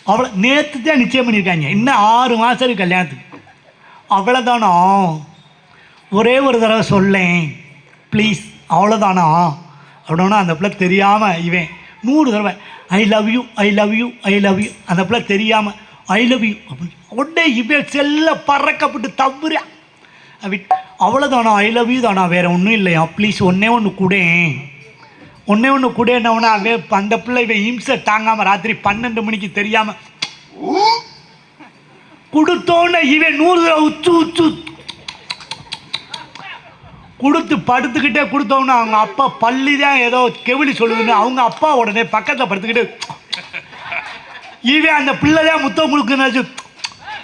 அவ்வளோ நேற்று தான் நிச்சயம் பண்ணியிருக்காங்க, இன்னும் 6 மாதம் இருக்கு கல்யாணத்துக்கு. அவ்வளோதானா? ஒரே ஒரு தடவை சொல்லேன் ப்ளீஸ், அவ்வளோதானா அப்படின்னா அந்த பிள்ளை தெரியாமல் இவன் 100 தடவை I love you I love you I love you, அந்த பிள்ளை தெரியாமல் ஐ லவ் யூ அப்படின்னு உடனே இவன் செல்ல பறக்கப்பட்டு தவறு அவ்வளோதானா, ஐ லவ் யூ தானா, வேறு ஒன்றும் இல்லையா, ப்ளீஸ் ஒன்றே ஒன்று கூட என்னவனா அந்த பிள்ளை இவன் இம்சை தாங்காமல் ராத்திரி 12 மணிக்கு தெரியாமல் கொடுத்தோன்னே இவன் 100 தடவை உச்சு கொடுத்து படுத்துக்கிட்டே கொடுத்தோன்னா அவங்க அப்பா பள்ளி தான் ஏதோ கெவிலி சொல்லுதுன்னு அவங்க அப்பா உடனே பக்கத்தில் படுத்துக்கிட்டு ஈவே அந்த பிள்ளை தான் முத்தம் கொடுக்குன்னு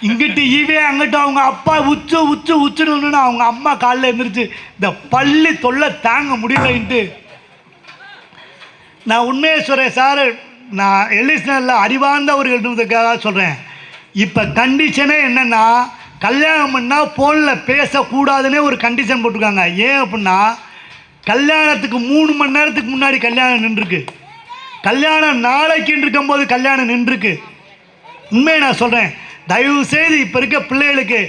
இங்கிட்டு ஈவே அங்கிட்ட அவங்க அப்பா உச்சுன்னு அவங்க அம்மா காலில் எழுந்திரிச்சு இந்த பள்ளி தொல்லை தாங்க முடியலைன்ட்டு. நான் உண்மையை சொல்கிறேன் சார், நான் எலிஸ்னரில் அறிவார்ந்தவர்கள்ன்றதுக்காக சொல்கிறேன். இப்போ கண்டிஷனே என்னென்னா கல்யாணம் பண்ணால் ஃபோனில் பேசக்கூடாதுன்னே ஒரு கண்டிஷன் போட்டிருக்காங்க. ஏன் அப்படின்னா கல்யாணத்துக்கு 3 மணி நேரத்துக்கு முன்னாடி கல்யாணம் நின்றுருக்கு, கல்யாணம் நாளைக்குன்னு இருக்கும்போது கல்யாணம் நின்றுருக்கு. உண்மையை நான் சொல்கிறேன், தயவு செய்து இப்போ இருக்க பிள்ளைகளுக்கு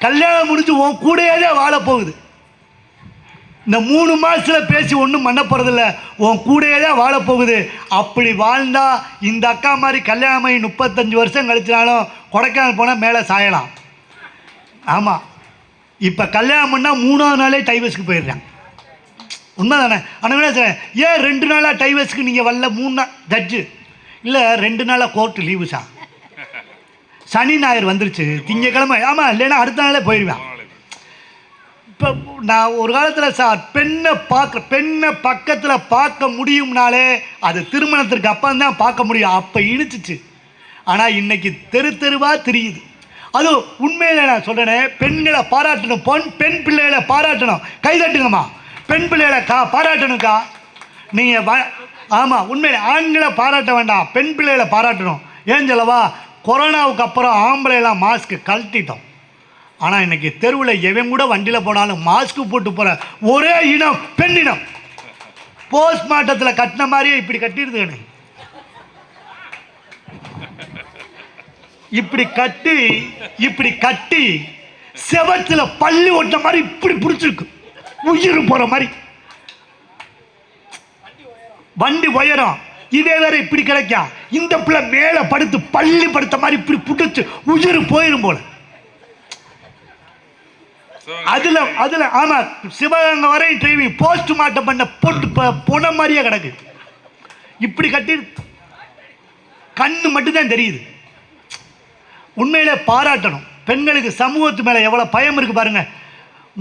கல்யாணம் முடிஞ்சு உன் கூடையே தான் வாழப்போகுது. இந்த 3 மாதத்தில் பேசி ஒன்றும் பண்ண போகிறதில்ல, உன் கூடையே தான் வாழப்போகுது. அப்படி வாழ்ந்தால் இந்த அக்கா மாதிரி கல்யாணமாகி 35 வருஷம் கழிச்சினாலும் கொடைக்கானல் போனால் மேலே சாயலாம். ஆமாம், இப்போ கல்யாணம் பண்ணால் 3ஆவது நாளே டைவர்ஸுக்கு போயிடுறேன். உண்மை தானே? ஆனால் என்ன சார், ஏன் 2 நாளாக டைவர்ஸுக்கு நீங்கள் வரல? 3 நாள் ஜட்ஜு இல்லை, 2 நாளாக கோர்ட்டு லீவு சார், சனி ஞாயிறு வந்துருச்சு, திங்கக்கிழமை. ஆமாம், இல்லைன்னா அடுத்த நாளே போயிடுவேன். இப்போ நான் ஒரு காலத்தில் சார் பெண்ணை பக்கத்தில் பார்க்க முடியும்னாலே அது திருமணத்திற்கு அப்புறம் தான் பார்க்க முடியும், அப்போ இழுச்சிச்சு. ஆனால் இன்னைக்கு தெருவாக தெரியுது. அதுவும் உண்மையில நான் சொல்கிறேன், பெண்களை பாராட்டணும், பெண் பிள்ளைகளை பாராட்டணும், கைதட்டுங்கம்மா, பெண் பிள்ளைகளை பாராட்டணுக்கா நீங்கள். ஆமாம், உண்மையில ஆண்களை பாராட்ட வேண்டாம், பெண் பிள்ளைகளை பாராட்டணும். ஏன் சொல்லவா, கொரோனாவுக்கு அப்புறம் ஆம்பளைலாம் மாஸ்க்கு கழட்டிட்டோம். ஆனால் இன்றைக்கி தெருவில் எவன் கூட வண்டியில் போனாலும் மாஸ்க்கு போட்டு போகிற ஒரே இனம் பெண்ணினம். போஸ்ட்மார்ட்டத்தில் கட்டின மாதிரியே இப்படி கட்டிடுது, இப்படி கட்டி செவத்தில் பள்ளி ஓட்ட மாதிரி இப்படி பிடிச்சிருக்கு, உயிர் போகிற மாதிரி வண்டி உயரம். இதே வேற இப்படி கிடைக்கும், இந்த பிள்ளை மேலே படுத்து பள்ளி படுத்த மாதிரி இப்படி பிடிச்சு உயிர் போயிடும் போல. அதுல ஆமா, சிவகங்கை வரை டிரைவிங் போஸ்ட்மார்ட்டம் பண்ண போட்டு போன மாதிரியே கிடக்கு. இப்படி கட்டி கண்ணு மட்டும்தான் தெரியுது. உண்மையிலே பாராட்டணும். பெண்களுக்கு சமூகத்து மேலே எவ்வளோ பயம் இருக்குது பாருங்கள்.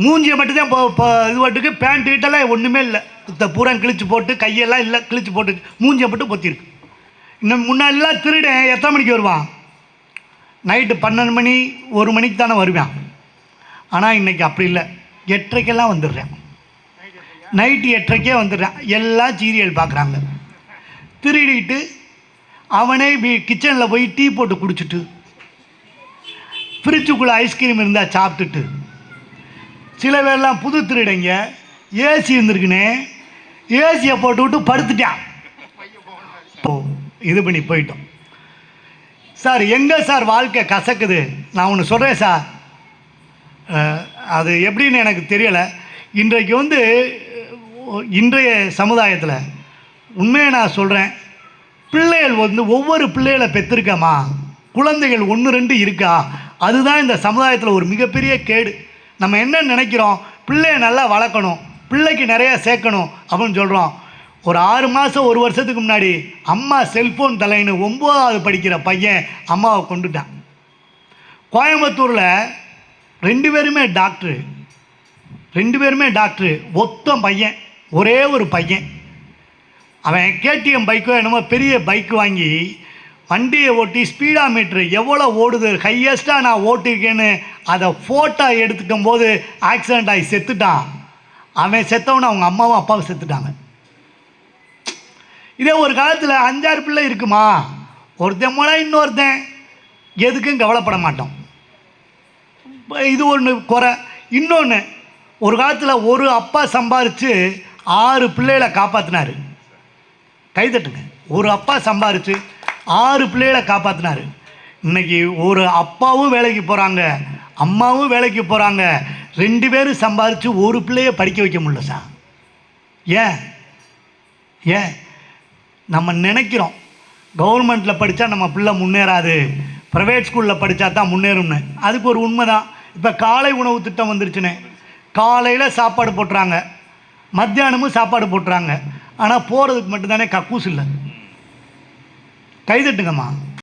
மூஞ்சியை மட்டும்தான் இது பாட்டுக்கு பேண்ட் கிட்டெல்லாம் ஒன்றுமே இல்லை, பூரா கிழிச்சு போட்டு கையெல்லாம் இல்லை கிழிச்சு போட்டு மூஞ்சியை மட்டும் பொத்திருக்கு. இன்னும் முன்னாடிலாம் திருடன் எத்தனை மணிக்கு வருவான்? நைட்டு 12 மணி 1 மணிக்கு தானே வருவான். ஆனால் இன்றைக்கி அப்படி இல்லை, 8:30 வந்துடுறேன், நைட்டு 8:30 வந்துடுறேன். எல்லாம் சீரியல் பார்க்குறாங்க. திருடிட்டு அவனே கிச்சனில் போய் டீ போட்டு குடிச்சிட்டு ஃப்ரிட்ஜுக்குள்ளே ஐஸ்கிரீம் இருந்தால் சாப்பிட்டுட்டு, சில பேர்லாம் புது திருடைங்க ஏசி இருந்திருக்குன்னு ஏசியை போட்டு விட்டு படுத்துட்டான். இது பண்ணி போயிட்டோம் சார். எங்கே சார் வாழ்க்கை கசக்குது? நான் ஒன்று சொல்கிறேன் சார், அது எப்படின்னு எனக்கு தெரியலை. இன்றைய சமுதாயத்தில் உண்மையை நான் சொல்கிறேன், பிள்ளைகள் ஒவ்வொரு பிள்ளைகளை பெற்றிருக்கமா, குழந்தைகள் 1 2 இருக்கா, அதுதான் இந்த சமுதாயத்தில் ஒரு மிகப்பெரிய கேடு. நம்ம என்ன நினைக்கிறோம், பிள்ளையை நல்லா வளர்க்கணும், பிள்ளைக்கு நிறையா சேர்க்கணும் அப்படின்னு சொல்கிறோம். ஒரு 6 மாதம் 1 வருஷத்துக்கு முன்னாடி அம்மா செல்ஃபோன் தலைன்னு 9வது படிக்கிற பையன் அம்மாவை கொண்டுட்டான். கோயம்புத்தூரில் 2 பேருமே டாக்டரு, ஒத்த பையன், ஒரே ஒரு பையன். அவன் கேடிஎம் பைக்கோ என்னமோ பெரிய பைக்கு வாங்கி வண்டியை ஓட்டி ஸ்பீடா மீட்ரு எவ்வளோ ஓடுது, ஹையஸ்ட்டாக நான் ஓட்டிருக்கேன்னு அதை ஃபோட்டோ எடுத்துக்கும் போது ஆக்சிடெண்ட் ஆகி செத்துட்டான். அவன் செத்தவன அவங்க அம்மாவும் அப்பாவும் செத்துட்டாங்க. இதே ஒரு காலத்தில் 5-6 பிள்ளை இருக்குமா, ஒருத்தன் போல இன்னொருத்தன், எதுக்கும் கவலைப்பட மாட்டோம். இது ஒன்று குறை. இன்னொன்று, ஒரு காலத்தில் ஒரு அப்பா சம்பாரித்து 6 பிள்ளைகளை காப்பாற்றினார். கைதட்டுங்க. ஒரு அப்பா சம்பாரித்து 6 பிள்ளைகளை காப்பாற்றினார். இன்னைக்கு ஒரு அப்பாவும் வேலைக்கு போகிறாங்க, அம்மாவும் வேலைக்கு போகிறாங்க, 2 பேரும் சம்பாதிச்சு ஒரு பிள்ளைய படிக்க வைக்க முடியல சார். ஏன் ஏன் நம்ம நினைக்கிறோம் கவர்மெண்ட்டில் படித்தா நம்ம பிள்ளை முன்னேறாது, ப்ரைவேட் ஸ்கூலில் படித்தா தான் முன்னேறும்னு. அதுக்கு ஒரு உண்மை தான். இப்போ காலை உணவு திட்டம் வந்துருச்சுன்னு, காலையில் சாப்பாடு போட்டுறாங்க, மத்தியானமும் சாப்பாடு போட்டுறாங்க. ஆனால் போகிறதுக்கு மட்டும்தானே கக்கூஸ் இல்லை. கைதட்டுங்கம்மா.